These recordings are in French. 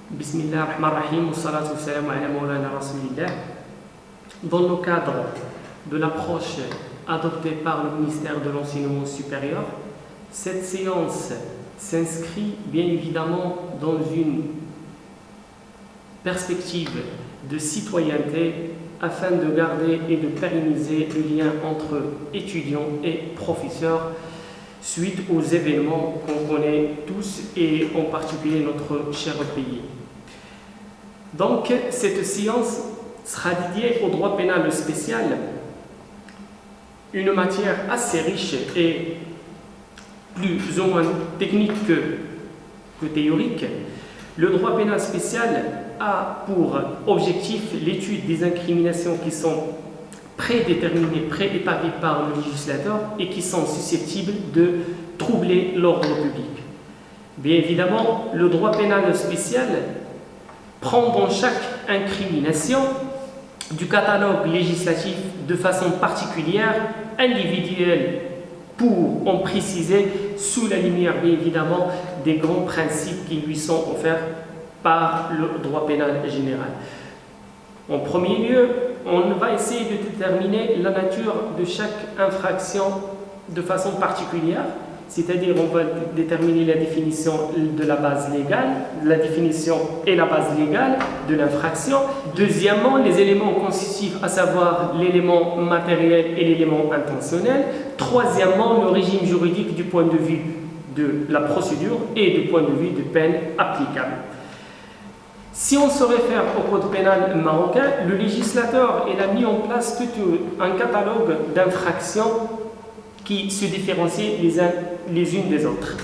Bismillahirrahmanirrahim, wassalatu wassalamu ala mawlana rasulillah. Dans le cadre de l'approche adoptée par le ministère de l'Enseignement supérieur, cette séance s'inscrit bien évidemment dans une perspective de citoyenneté afin de garder et de pérenniser le lien entre étudiants et professeurs suite aux événements qu'on connaît tous et en particulier notre cher pays. Donc, cette séance sera dédiée au droit pénal spécial, une matière assez riche et plus ou moins technique que théorique. Le droit pénal spécial a pour objectif l'étude des incriminations qui sont prédéterminées, préétablies par le législateur et qui sont susceptibles de troubler l'ordre public. Bien évidemment, le droit pénal spécial prend dans chaque incrimination du catalogue législatif de façon particulière, individuelle, pour en préciser sous la lumière, bien évidemment, des grands principes qui lui sont offerts par le droit pénal général. En premier lieu, on va essayer de déterminer la nature de chaque infraction de façon particulière, c'est-à-dire on va déterminer la définition de la base légale, la définition et la base légale de l'infraction. Deuxièmement, les éléments constitutifs, à savoir l'élément matériel et l'élément intentionnel. Troisièmement, le régime juridique du point de vue de la procédure et du point de vue des peines applicables. Si on se réfère au code pénal marocain, le législateur a mis en place tout un catalogue d'infractions qui se différencient les unes des autres.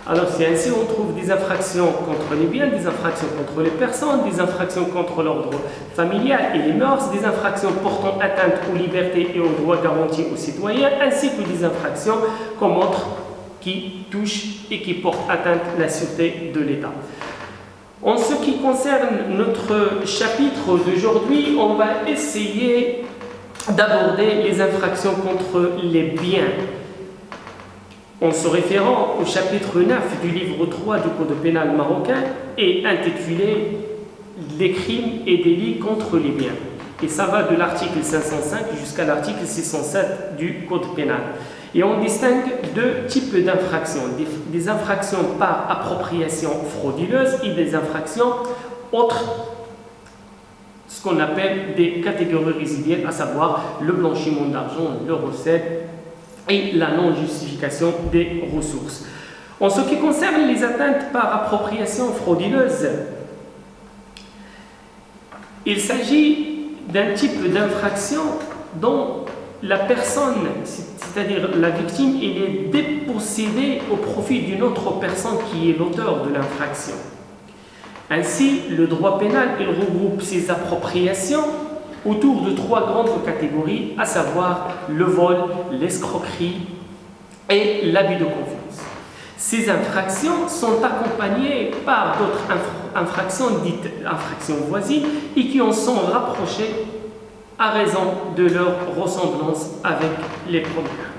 Alors c'est ainsi on trouve des infractions contre les biens, des infractions contre les personnes, des infractions contre l'ordre familial et les mœurs, des infractions portant atteinte aux libertés et aux droits garantis aux citoyens, ainsi que des infractions comme autres qui touchent et qui portent atteinte à la sûreté de l'État. En ce qui concerne notre chapitre d'aujourd'hui, on va essayer d'aborder les infractions contre les biens. En se référant au chapitre 9 du livre 3 du Code pénal marocain et intitulé « Les crimes et délits contre les biens ». Et ça va de l'article 505 jusqu'à l'article 607 du Code pénal. Et on distingue deux types d'infractions, des infractions par appropriation frauduleuse et des infractions autres, ce qu'on appelle des catégories résiduelles, à savoir le blanchiment d'argent, le recel et la non-justification des ressources. En ce qui concerne les atteintes par appropriation frauduleuse, il s'agit d'un type d'infraction dont la personne, c'est-à-dire la victime, elle est dépossédée au profit d'une autre personne qui est l'auteur de l'infraction. Ainsi, le droit pénal il regroupe ces appropriations autour de trois grandes catégories, à savoir le vol, l'escroquerie et l'abus de confiance. Ces infractions sont accompagnées par d'autres infractions dites infractions voisines et qui en sont rapprochées à raison de leur ressemblance avec les premières.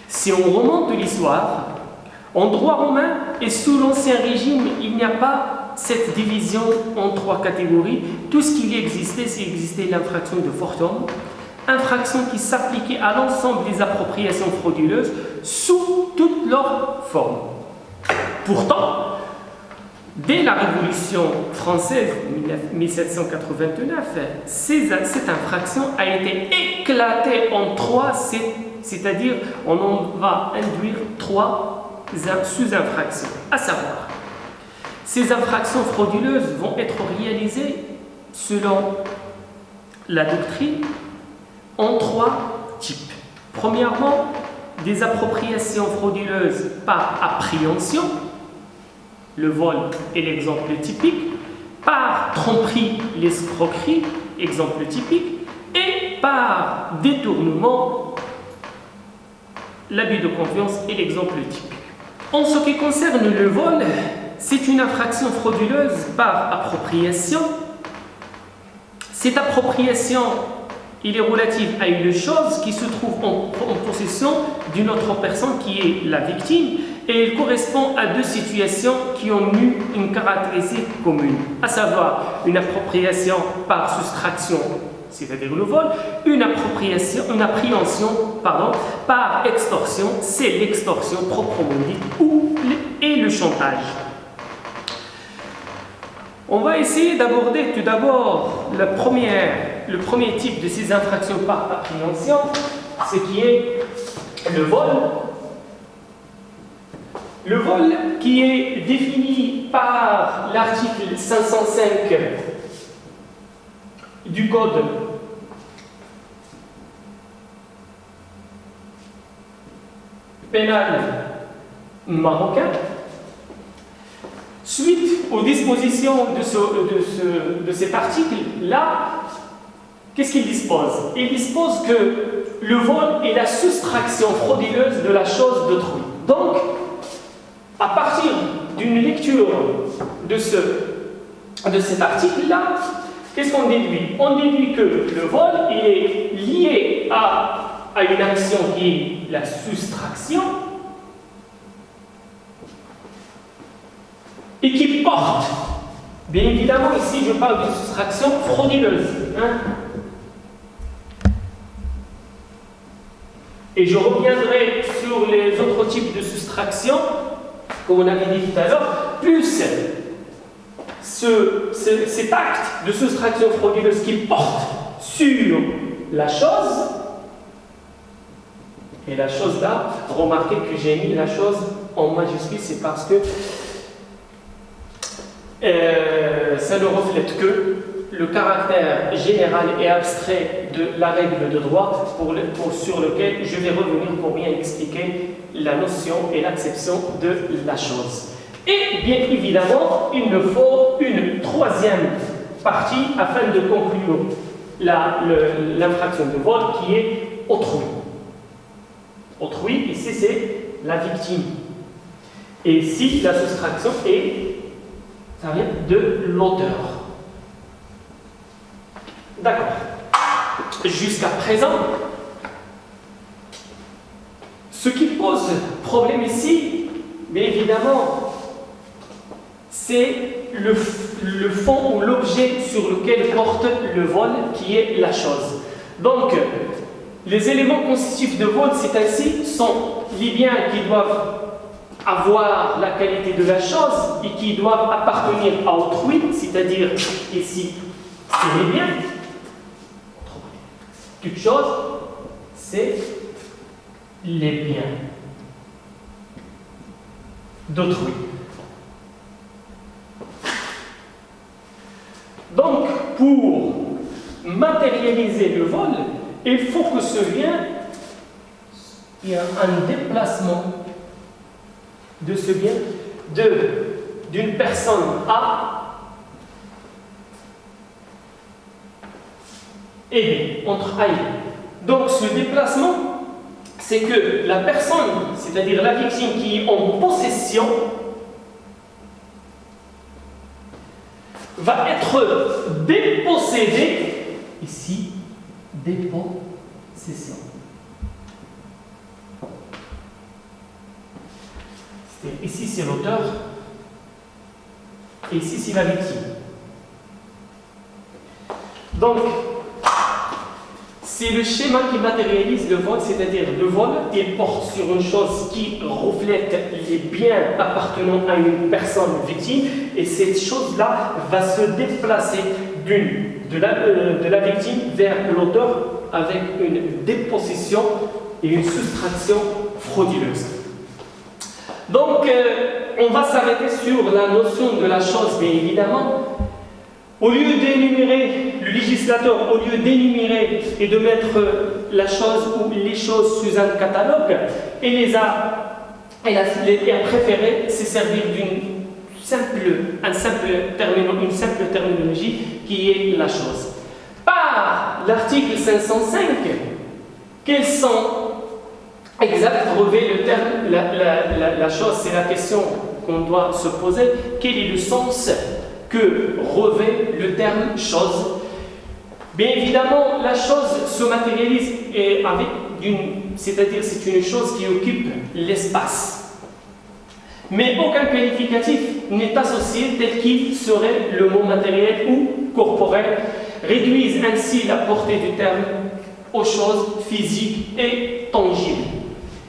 Si on remonte de l'histoire, en droit romain et sous l'Ancien Régime, il n'y a pas cette division en trois catégories. Tout ce qui existait, c'est l'infraction de fortum, infraction qui s'appliquait à l'ensemble des appropriations frauduleuses sous toutes leurs formes. Pourtant, dès la Révolution française, 1789, cette infraction a été éclatée en trois, c'est-à-dire on en va induire trois sous-infractions, à savoir, ces infractions frauduleuses vont être réalisées selon la doctrine en trois types. Premièrement, des appropriations frauduleuses par appréhension, le vol est l'exemple typique, par tromperie, l'escroquerie, exemple typique, et par détournement, l'abus de confiance est l'exemple typique. En ce qui concerne le vol, c'est une infraction frauduleuse par appropriation. Cette appropriation il est relatif à une chose qui se trouve en possession d'une autre personne qui est la victime, et il correspond à deux situations qui ont eu une caractéristique commune, à savoir une appropriation par soustraction, c'est-à-dire le vol, une appréhension par extorsion, c'est l'extorsion proprement dite, et le chantage. On va essayer d'aborder tout d'abord le premier type de ces infractions par appréhension, ce qui est le vol. Le vol qui est défini par l'article 505 du Code pénal marocain. Suite aux dispositions de cet article-là, qu'est-ce qu'il dispose? Il dispose que le vol est la soustraction frauduleuse de la chose d'autrui. Donc, à partir d'une lecture de cet article-là, qu'est-ce qu'on déduit? On déduit que le vol il est lié à une action qui est la soustraction et qui porte, bien évidemment ici je parle d'une soustraction frauduleuse. Et je reviendrai sur les autres types de soustraction, comme on avait dit tout à l'heure, plus cet acte de soustraction frauduleuse qui porte sur la chose, et la chose là, remarquez que j'ai mis la chose en majuscule, c'est parce que ça ne reflète que le caractère général et abstrait de la règle de droit sur lequel je vais revenir pour bien expliquer la notion et l'acception de la chose. Et bien évidemment, il me faut une troisième partie afin de conclure l'infraction de vol qui est autrui. Autrui, ici c'est la victime. Et ici, la soustraction ça vient de l'auteur. D'accord. Jusqu'à présent, ce qui pose problème ici, bien évidemment, c'est le fond ou l'objet sur lequel porte le vol, qui est la chose. Donc, les éléments constitutifs de vol, c'est ainsi, sont les biens qui doivent avoir la qualité de la chose et qui doivent appartenir à autrui, c'est-à-dire ici, c'est les biens. Toute chose, c'est les biens d'autrui. Donc, pour matérialiser le vol, il faut que ce bien, il y a un déplacement de ce bien d'une personne A et B, entre A et B. Donc ce déplacement, c'est que la personne, c'est-à-dire la victime qui est en possession, va être dépossédée, ici, dépossession. Ici c'est l'auteur et ici c'est la victime. Donc, c'est le schéma qui matérialise le vol, c'est-à-dire le vol, il porte sur une chose qui reflète les biens appartenant à une personne victime, et cette chose-là va se déplacer de la victime vers l'auteur avec une dépossession et une soustraction frauduleuse. Donc, on va s'arrêter sur la notion de la chose, bien évidemment. Au lieu d'énumérer, le législateur, au lieu d'énumérer et de mettre la chose ou les choses sous un catalogue, il a préféré se servir d'une une simple terminologie qui est la chose. Par l'article 505, quels sont exact, revêt le terme, la chose, c'est la question qu'on doit se poser. Quel est le sens que revêt le terme chose? Bien évidemment, la chose se matérialise c'est-à-dire c'est une chose qui occupe l'espace. Mais aucun qualificatif n'est associé tel qu'il serait le mot matériel ou corporel, réduisent ainsi la portée du terme aux choses physiques et tangibles.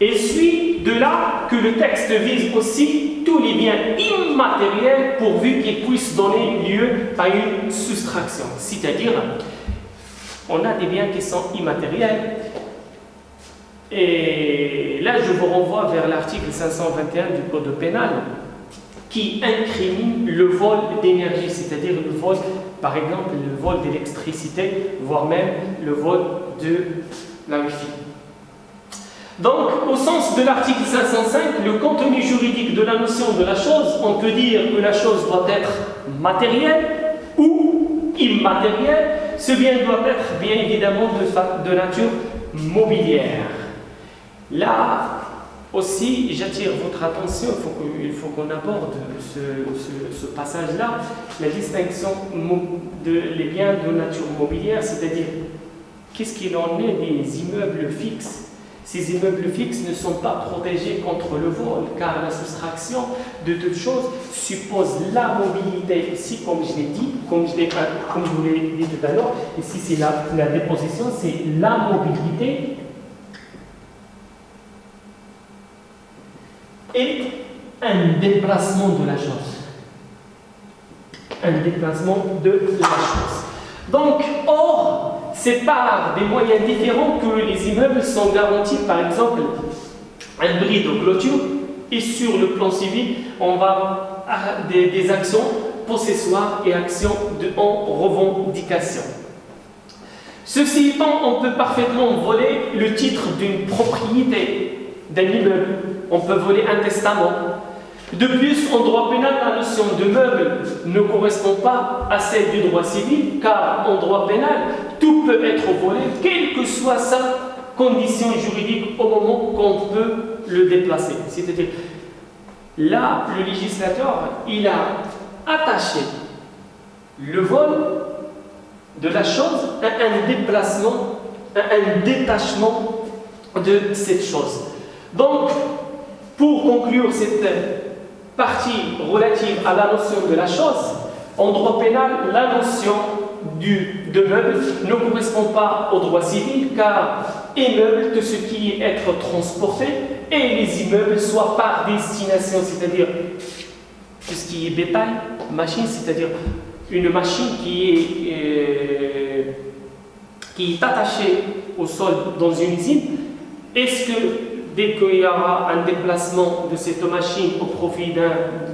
Il suit de là que le texte vise aussi tous les biens immatériels pourvu qu'ils puissent donner lieu à une soustraction. C'est-à-dire, on a des biens qui sont immatériels. Et là, je vous renvoie vers l'article 521 du Code pénal qui incrimine le vol d'énergie, c'est-à-dire le vol, par exemple, le vol d'électricité, voire même le vol de la Wi-Fi. Donc, au sens de l'article 505, le contenu juridique de la notion de la chose, on peut dire que la chose doit être matérielle ou immatérielle. Ce bien doit être bien évidemment de nature mobilière. Là aussi, j'attire votre attention, il faut qu'on aborde ce passage-là, la distinction des biens de nature mobilière, c'est-à-dire qu'est-ce qu'il en est des immeubles fixes. Ces immeubles fixes ne sont pas protégés contre le vol, car la soustraction de toute chose suppose la mobilité. Ici, comme je l'ai dit, comme je vous l'ai dit tout à l'heure, ici c'est la déposition, c'est la mobilité et un déplacement de la chose. Un déplacement de la chose. Donc, or, c'est par des moyens différents que les immeubles sont garantis, par exemple, un bris de clôture, et sur le plan civil, on va à des actions possessoires et actions en revendication. Ceci étant, on peut parfaitement voler le titre d'une propriété, d'un immeuble. On peut voler un testament. De plus, en droit pénal, la notion de meuble ne correspond pas à celle du droit civil, car en droit pénal, tout peut être volé, quelle que soit sa condition juridique au moment qu'on peut le déplacer. C'est-à-dire, là, le législateur, il a attaché le vol de la chose à un déplacement, à un détachement de cette chose. Donc, pour conclure cette partie relative à la notion de la chose, en droit pénal, la notion de meuble ne correspond pas au droit civil, car immeuble, tout ce qui est être transporté, et les immeubles soit par destination, c'est-à-dire tout ce qui est bétail, machine, c'est-à-dire une machine qui est attachée au sol dans une usine. Est-ce que dès qu'il y aura un déplacement de cette machine au profit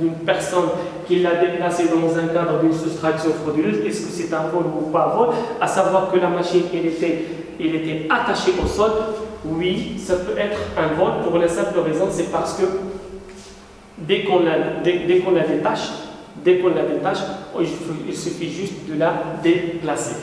d'une personne qui l'a déplacée dans un cadre d'une soustraction frauduleuse, est-ce que c'est un vol ou pas un vol? À savoir que la machine elle était attachée au sol. Oui, ça peut être un vol pour la simple raison, c'est parce que dès qu'on la détache, il suffit juste de la déplacer.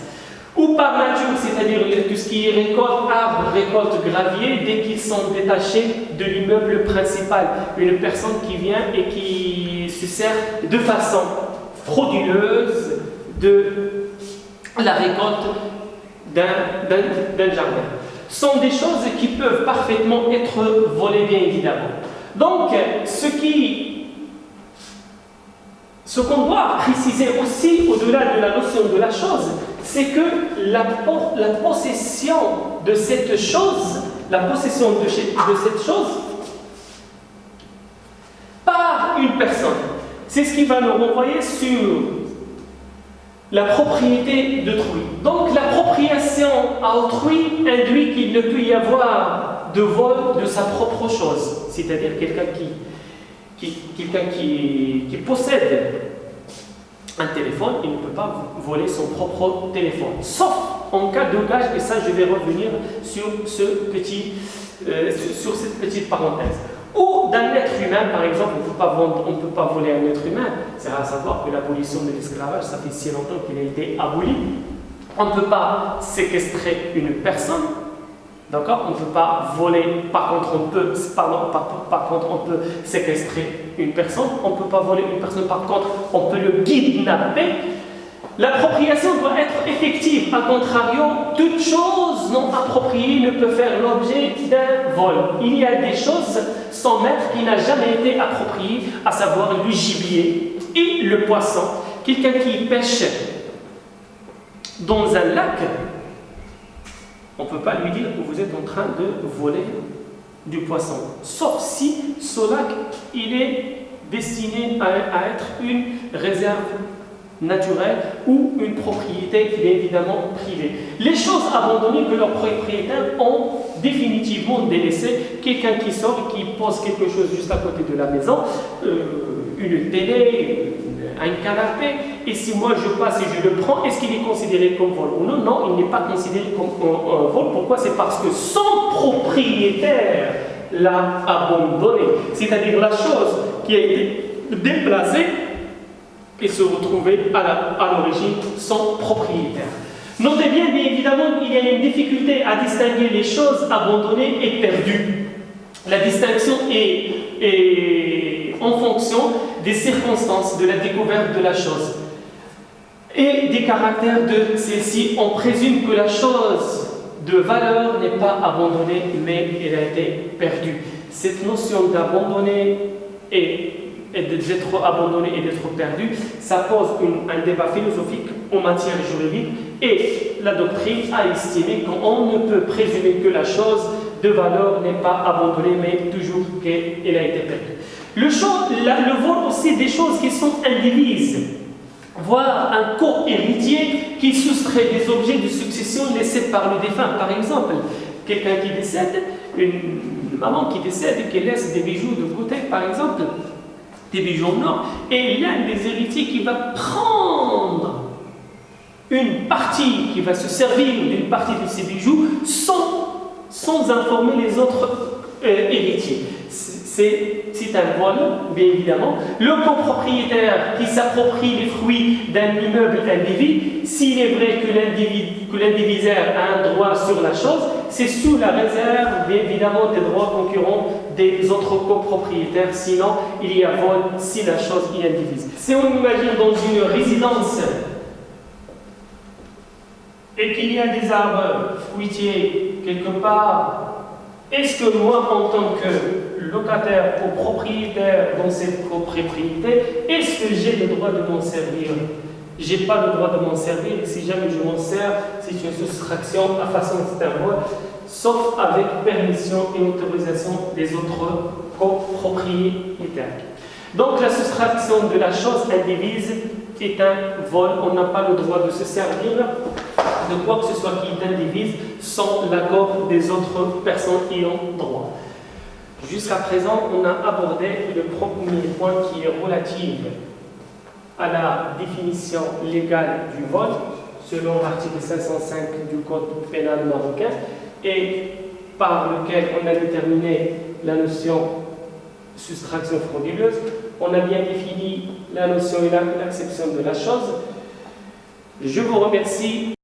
Ou par nature, c'est-à-dire tout ce qui est récolte, arbre, récolte, gravier, dès qu'ils sont détachés de l'immeuble principal. Une personne qui vient et qui se sert de façon frauduleuse de la récolte d'un jardin. Ce sont des choses qui peuvent parfaitement être volées, bien évidemment. Donc, ce qu'on doit préciser aussi, au-delà de la notion de la chose, c'est que la possession de cette chose, par une personne, c'est ce qui va nous renvoyer sur la propriété d'autrui. Donc l'appropriation à autrui induit qu'il ne peut y avoir de vol de sa propre chose, c'est-à-dire quelqu'un qui possède un téléphone, il ne peut pas voler son propre téléphone, sauf en cas de gage, et ça je vais revenir sur cette petite parenthèse. Ou d'un être humain, par exemple, on ne peut pas voler un être humain. C'est à savoir que l'abolition de l'esclavage, ça fait si longtemps qu'il a été aboli. On ne peut pas séquestrer une personne. D'accord? On ne peut pas voler, par contre on peut séquestrer une personne, on ne peut pas voler une personne, par contre on peut le kidnapper. L'appropriation doit être effective. A contrario, toute chose non appropriée ne peut faire l'objet d'un vol. Il y a des choses sans maître qui n'a jamais été appropriée, à savoir le gibier et le poisson. Quelqu'un qui pêche dans un lac, on ne peut pas lui dire que vous êtes en train de voler du poisson. Sauf si ce lac, il est destiné à être une réserve naturelle ou une propriété bien évidemment privée. Les choses abandonnées que leurs propriétaires ont définitivement délaissées, quelqu'un qui sort et qui pose quelque chose juste à côté de la maison, une télé, un canapé, et si moi je passe et je le prends, est-ce qu'il est considéré comme vol ou non? Non, il n'est pas considéré comme un vol. Pourquoi? C'est parce que son propriétaire l'a abandonné, c'est-à-dire la chose qui a été déplacée et se retrouver à l'origine sans propriétaire. Notez bien, bien évidemment, il y a une difficulté à distinguer les choses abandonnées et perdues. La distinction est en fonction des circonstances de la découverte de la chose et des caractères de celle-ci. On présume que la chose de valeur n'est pas abandonnée, mais elle a été perdue. Cette notion d'abandonner et d'être abandonné et d'être perdu, ça pose un débat philosophique en matière juridique, et la doctrine a estimé qu'on ne peut présumer que la chose de valeur n'est pas abandonnée, mais toujours qu'elle a été perdue. Le vol aussi des choses qui sont indivises, voire un co-héritier qui soustrait des objets de succession laissés par le défunt. Par exemple, quelqu'un qui décède, une maman qui décède et qui laisse des bijoux de côté, par exemple, des bijoux en or, et l'un des héritiers qui va prendre une partie, qui va se servir d'une partie de ces bijoux sans informer les autres héritiers. C'est un vol, bien évidemment. Le copropriétaire qui s'approprie les fruits d'un immeuble indivis, s'il est vrai que l'indivisaire a un droit sur la chose, c'est sous la réserve, bien évidemment, des droits concurrents des autres copropriétaires. Sinon, il y a vol si la chose est indivise. Si on imagine dans une résidence et qu'il y a des arbres fruitiers quelque part, est-ce que moi, en tant que locataire ou propriétaire dans cette copropriété, est-ce que j'ai le droit de m'en servir? Je n'ai pas le droit de m'en servir. Si jamais je m'en sers, c'est une soustraction à façon d'un vol, sauf avec permission et autorisation des autres copropriétaires. Donc la soustraction de la chose indivise est un vol. On n'a pas le droit de se servir de quoi que ce soit qui est indivise sans l'accord des autres personnes qui ont droit. Jusqu'à présent, on a abordé le premier point qui est relatif à la définition légale du vol selon l'article 505 du Code pénal marocain, et par lequel on a déterminé la notion soustraction frauduleuse. On a bien défini la notion et l'acception de la chose. Je vous remercie